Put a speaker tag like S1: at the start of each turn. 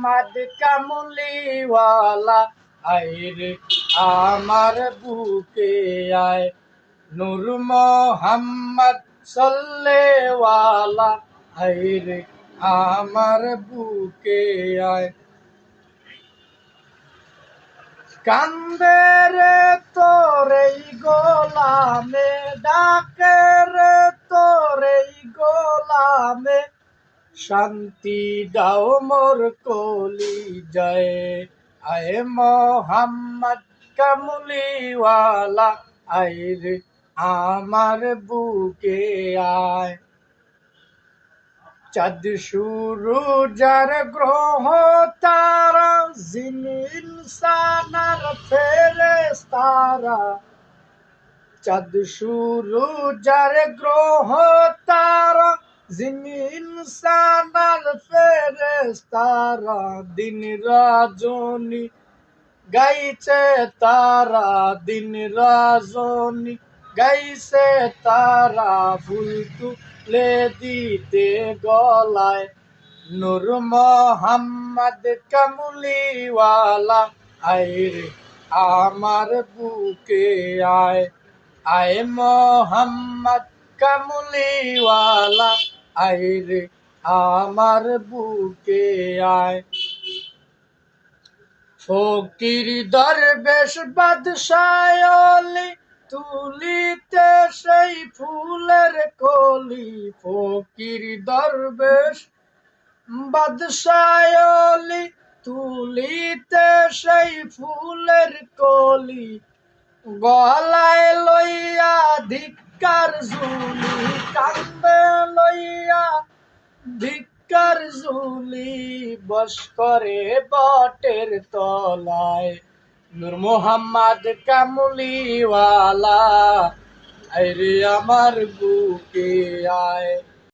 S1: মোহাম্মদ কামলিওয়ালা আইরে আমার বুকে আয় নূর মোহাম্মদ সাল্লেওয়ালা আইরে আমার বুকে আয় কান্দে রে তোরেই গোলামে ডাকে রে তোরেই গোলামে শান্তি দাও মোর কলি যায় আয় মোহাম্মদ কামলিওয়ালা আয় রে আমার বুকে আয় চাঁদ সূরুজার গ্রহ তারা জিন ইনসানার ফেরেশতারা চাঁদ সূরুজার গ্রহ তারা জিন ইনসানার ফেরেশতারা দিন রজনী গাইছে তারা দিন রজনী গাইছে তারা ফুল তুলে দিতে গলায় নূর মোহাম্মদ কামলিওয়ালা আইরে আমার বুকে আয় আয় মোহাম্মদ কামলিওয়ালা আইরে আমার বুকে আয় ফকির দরবেশ বাদশায়লি তুলিতে সেই ফুলের কলি ফকির দরবেশ বাদশায়লি তুলিতে সেই ফুলের কলি গলায় লইয়া ধিক্কার ঝুলি কান্দে লইয়া ধিক্কার ঝুলি বস করে বটের তলায় নূর মোহাম্মদ কামলিওয়ালা আইরে আমার বুকে আয়